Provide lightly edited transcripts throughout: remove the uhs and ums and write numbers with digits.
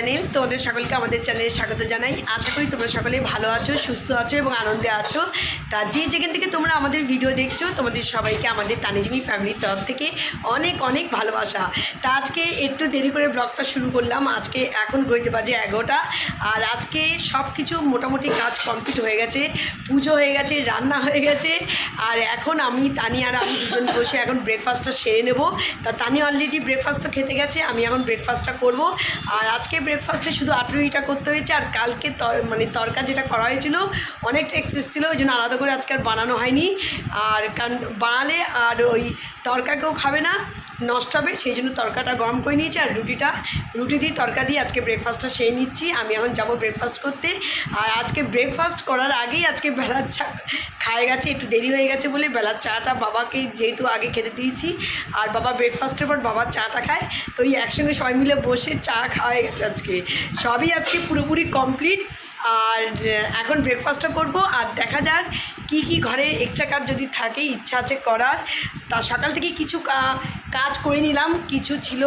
Channel. তোমাদের সকলকে আমাদের চ্যানেলে স্বাগত জানাই। আশা করি তোমরা সকলেই ভালো আছো, সুস্থ আছো এবং আনন্দে আছো। তা যে যেখান থেকে তোমরা আমাদের ভিডিও দেখছো, তোমাদের সবাইকে আমাদের তানিজমি ফ্যামিলির তরফ থেকে অনেক অনেক ভালোবাসা। তা আজকে একটু দেরি করে ব্লগটা শুরু করলাম। আজকে এখন ঘড়িতে বাজে 11টা, আর আজকে সব কিছু মোটামুটি কাজ কমপ্লিট হয়ে গেছে। পুজো হয়ে গেছে, রান্না হয়ে গেছে, আর এখন আমি তানি আর আমি দুজন বসে এখন ব্রেকফাস্টটা সেরে নেব। তা তানি অলরেডি ব্রেকফাস্ট তো খেতে গেছে, আমি এখন ব্রেকফাস্টটা করব। আর আজকে ব্রেকফাস্টে শুধু আটুরিটা করতে হয়েছে, আর কালকে তরকা যেটা করা হয়েছিল অনেকটা এক্সেস ছিল, ওই জন্য আলাদা করে আজকে আর বানানো হয়নি। আর কারণ বানালে আর ওই তরকা কেউ খাবে না, নষ্ট হবে, সেই জন্য তরকাটা গরম করে নিয়েছি। আর রুটি দিয়ে তরকা দিয়ে আজকে ব্রেকফাস্টটা সেরে নিচ্ছি। আমি এখন যাব ব্রেকফাস্ট করতে। আর আজকে ব্রেকফাস্ট করার আগেই আজকে বেলার চা খায় গেছে, একটু দেরি হয়ে গেছে বলে বেলার চাটা বাবাকে যেহেতু আগে খেতে দিয়েছি, আর বাবা ব্রেকফাস্টের পর বাবার চাটা খায়, তো এই একসঙ্গে সবাই মিলে বসে চা খাওয়া গেছে। আজকে সবই আজকে পুরোপুরি কমপ্লিট। আর এখন ব্রেকফাস্টটা করব, আর দেখা যাক কি কি ঘরে এক্সট্রা কাজ যদি থাকে, ইচ্ছা আছে করার। তা সকাল থেকে কিছু কাজ করে নিলাম, কিছু ছিল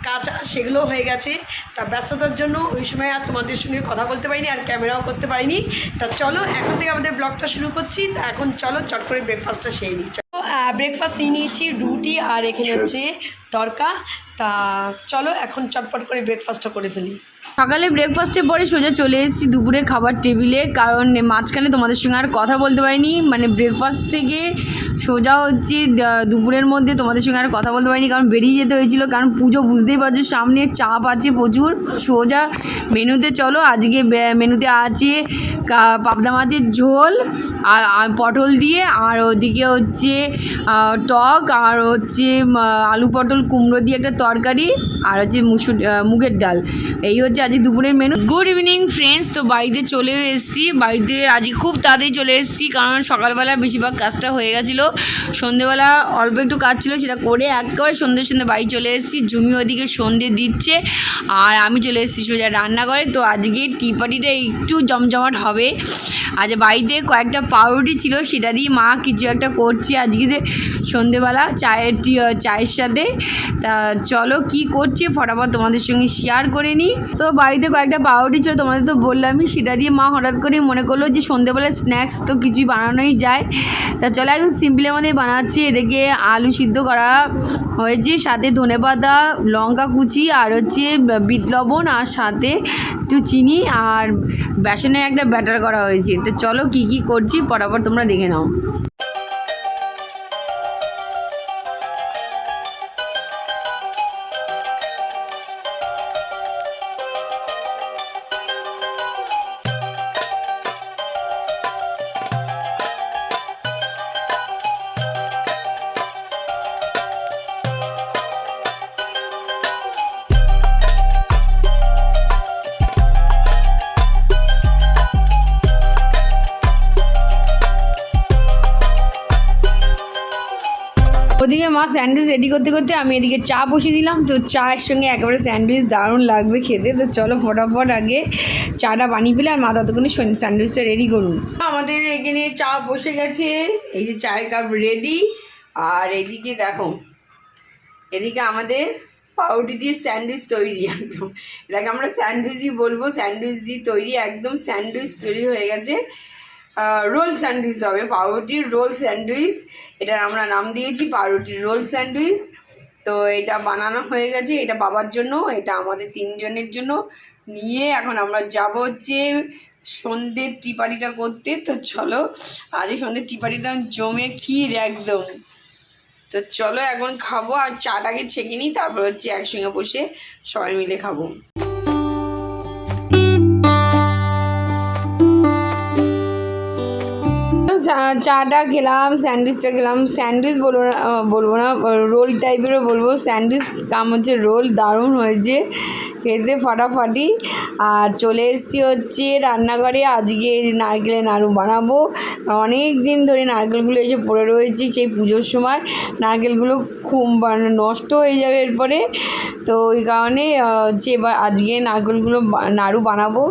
কাজ সেগুলো হয়ে গেছে। তা ব্যস্ততার জন্য ওই সময় আর তোমাদের সঙ্গে কথা বলতে পারিনি, আর ক্যামেরাও করতে পারিনি। তা চলো এখন থেকে আমাদের ব্লগটা শুরু করছি। তা এখন চলো চট করে ব্রেকফাস্টটা সেরে নিই। ব্রেকফাস্ট নিয়ে নিয়েছি, রুটি আর এখানে হচ্ছে তরকা। তা চলো এখন চটপট করে ব্রেকফাস্টটা করে ফেলি। সকালে ব্রেকফাস্টের পরে সোজা চলে এসেছি দুপুরে খাবার টেবিলে, কারণ মাঝখানে তোমাদের সঙ্গে আর কথা বলতে পারিনি। মানে ব্রেকফাস্ট থেকে সোজা হচ্ছে দুপুরের মধ্যে তোমাদের সঙ্গে আর কথা বলতে পারিনি, কারণ বেরিয়ে যেতে হয়েছিল, কারণ পুজো বুঝতেই পারছো সামনে চাপ আছে প্রচুর। সোজা মেনুতে চলো, আজকে মেনুতে আছে পাবদা মাছের ঝোল আর পটল দিয়ে, আর ওদিকে হচ্ছে টক, আর হচ্ছে আলু পটল কুমড়ো দিয়ে একটা তরকারি, আর হচ্ছে মুগের ডাল। এই হচ্ছে আজকে দুপুরের মেনু। Good evening friends. তো বাড়িতে চলে এসেছি, বাড়িতে আজকে খুব তাড়াতাড়ি চলে এসেছি, কারণ সকালবেলা বেশিরভাগ কাজটা হয়ে গেছিলো, সন্ধেবেলা অল্প একটু কাজ ছিল, সেটা করে একেবারে সন্ধ্যে বাড়ি চলে এসেছি। ঝুমি ওদিকে সন্ধে দিচ্ছে, আর আমি চলে এসেছি সোজা রান্নাঘরে। তো আজকে টি পার্টিটা একটু জমজমাট হবে। আজ বাড়িতে কয়েকটা পাউরুটি ছিল, সেটা দিয়ে মা কিছু একটা করছে আজকে সন্ধেবেলা চায়ের সাথে। তা চলো কি করছে ফটাফট তোমাদের সঙ্গে শেয়ার করে নিই। তো বাড়িতে কয়েকটা পাউরুটি ছিল, তোমাদের তো বললামই, সেটা দিয়ে মা হঠাৎ করে মনে করলো যে সন্ধেবেলায় স্ন্যাক্স তো কিছুই বানানোই যায়। তা চলো একদম সিম্পলের মধ্যে বানাচ্ছি। এদিকে আলু সিদ্ধ করা হয়েছে, সাথে ধনেপাতা, লঙ্কা কুচি, আর হচ্ছে বিট লবণ, আর সাথে একটু চিনি আর বেসনের একটা ব্যাটার করা হয়েছে। তো চলো কি কি করছি ফটাফট তোমরা দেখে নাও। ওদিকে মা স্যান্ডউইচ রেডি করতে করতে আমি এদিকে চা বসিয়ে দিলাম। তো চায়ের সঙ্গে একেবারে স্যান্ডউইচ দারুণ লাগবে খেতে। তো চলো ফটাফট আগে চাটা বানিয়ে ফেলে, আর মা ততক্ষণে স্যান্ডউইচটা রেডি করুন। আমাদের এখানে চা বসে গেছে, এই যে চায়ের কাপ রেডি। আর এদিকে দেখো, এদিকে আমাদের পাউরুটি দিয়ে স্যান্ডউইচ তৈরি, একদম এটাকে আমরা স্যান্ডউইচই বলবো, স্যান্ডউইচ দিয়ে তৈরি, একদম স্যান্ডউইচ তৈরি হয়ে গেছে। রোল স্যান্ডউইচ হবে, পাউরুটির রোল স্যান্ডউইচ, এটার আমরা নাম দিয়েছি পাউরুটির রোল স্যান্ডউইচ। তো এটা বানানো হয়ে গেছে, এটা বাবার জন্য, এটা আমাদের তিনজনের জন্য নিয়ে এখন আমরা যাব হচ্ছে সন্ধ্যের টি পার্টিটা করতে। তো চলো আজ সন্ধ্যের টি পার্টিটা জমে ক্ষীর একদম। তো চলো এখন খাবো, আর চাটাকে ছেঁকে নিই, তারপর হচ্ছে একসঙ্গে বসে সবাই মিলে খাবো। চাটা খেলাম, স্যান্ডউইচটা খেলাম, স্যান্ডউইচ বলবো না রোল টাইপেরও বলবো, স্যান্ডউইচ কাম হচ্ছে রোল, দারুণ হয়েছে খেতে ফাটাফাটি। আর চলে এসেছি হচ্ছে রান্নাঘরে, আজকে নারকেলের নাড়ু বানাবো। অনেক দিন ধরে নারকেলগুলো এসে পড়ে রয়েছে, সেই পুজোর সময় নারকেলগুলো খুব নষ্ট হয়ে যাবে এরপরে, তো ওই কারণে হচ্ছে এবার আজকে নারকেলগুলো নাড়ু বানাবো।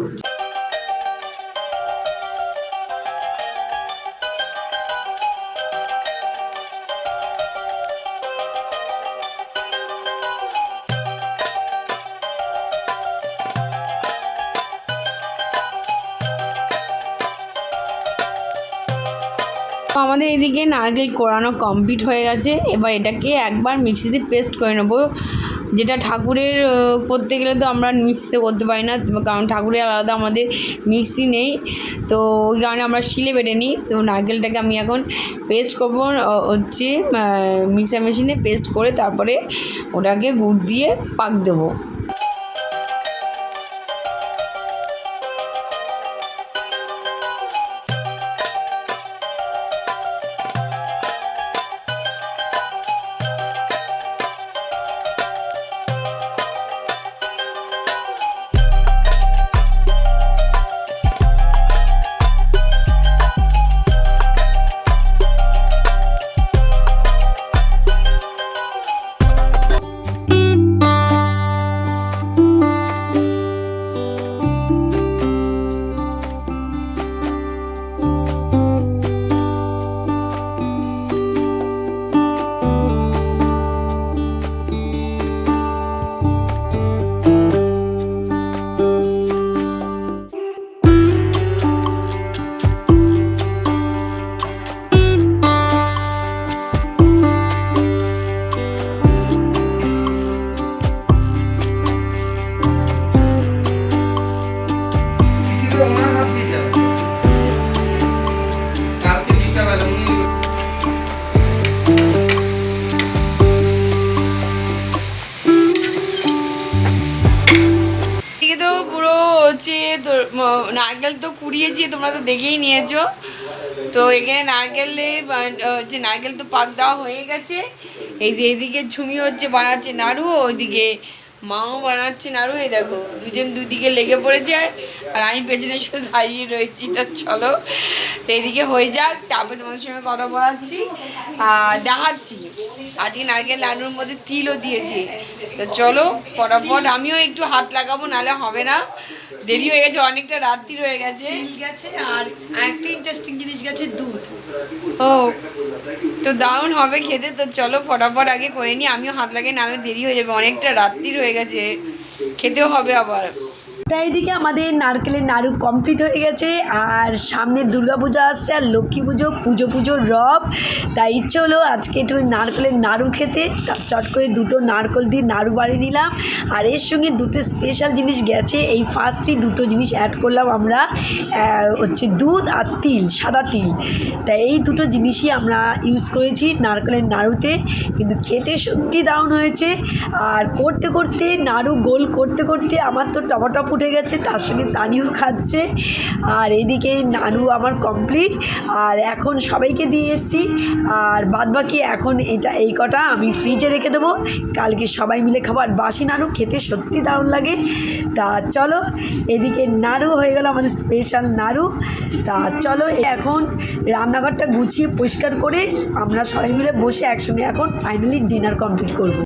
আমাদের এদিকে নারকেল কোড়ানো কমপ্লিট হয়ে গেছে। এবার এটাকে একবার মিক্সিতে পেস্ট করে নেবো। যেটা ঠাকুরের করতে গেলে তো আমরা মিক্সিতে করতে পারি না, কারণ ঠাকুরের আলাদা আমাদের মিক্সি নেই, তো ওই কারণে আমরা শিলে বেটে নিই। তো নারকেলটাকে আমি এখন পেস্ট করবো হচ্ছে মিক্সার মেশিনে পেস্ট করে তারপরে ওটাকে গুড় দিয়ে পাক দেবো। নারকেল তো কুড়িয়েছি, তোমরা তো দেখেই নিয়েছো। তো এখানে নারকেল তো পাক দেওয়া হয়ে গেছে। এইদিকে ঝুমি হচ্ছে বানাচ্ছে নাড়ু, ওইদিকে মাও বানাচ্ছে নাড়ু। এই দেখো দুজন দুদিকে লেগে পড়েছে আর আমি পেছনে শুধু দাঁড়িয়ে রয়েছি। তো চলো তো এইদিকে হয়ে যাক, তারপরে তোমাদের সঙ্গে কথা বলাচ্ছি দেখাচ্ছি। আজকে নারকেল লাডুর মধ্যে তিলও দিয়েছি। তো চলো ফটাফট আমিও একটু হাত লাগাবো, নাহলে হবে না, দেরি হয়ে গেছে, অনেকটা রাত্রি হয়ে গেছে। গেছে আর একটা ইন্টারেস্টিং জিনিস গেছে, দুধ। ও তো দারুণ হবে খেতে। তো চলো ফটাফট আগে করে নিই, আমিও হাত লাগাই, নাহলে দেরি হয়ে যাবে, অনেকটা রাত্রি হয়ে গেছে, খেতেও হবে আবার। তাই এদিকে আমাদের নারকেলের নাড়ু কমপ্লিট হয়ে গেছে, আর সামনে দুর্গাপূজা আসছে আর লক্ষ্মী পুজোর রব। তাই ইচ্ছে হলো আজকে একটু নারকেলের নাড়ু খেতে। চট করে দুটো নারকেল দিয়ে নাড়ু বানিয়ে নিলাম, আর এর সঙ্গে দুটো স্পেশাল জিনিস গেছে। এই ফার্স্টই দুটো জিনিস অ্যাড করলাম আমরা, হচ্ছে দুধ আর তিল, সাদা তিল। তাই এই দুটো জিনিসই আমরা ইউজ করেছি নারকেলের নাড়ুতে, কিন্তু খেতে সত্যি দারুণ হয়েছে। আর করতে করতে নাড়ু গোল করতে করতে আমার তো টপাটপ উঠে গেছে, তার সঙ্গে তানিও খাচ্ছে। আর এইদিকে নাড়ু আমার কমপ্লিট, আর এখন সবাইকে দিয়ে এসেছি, আর বাদবাকি এখন এই কটা আমি ফ্রিজে রেখে দেবো, কালকে সবাই মিলে খাবো। আর বাসি নাড়ু খেতে সত্যি দারুণ লাগে। তা চলো এদিকে নাড়ু হয়ে গেল আমাদের স্পেশাল নাড়ু। তা চলো এখন রান্নাঘরটা গুছিয়ে পরিষ্কার করে আমরা সবাই মিলে বসে একসঙ্গে এখন ফাইনালি ডিনার কমপ্লিট করবো।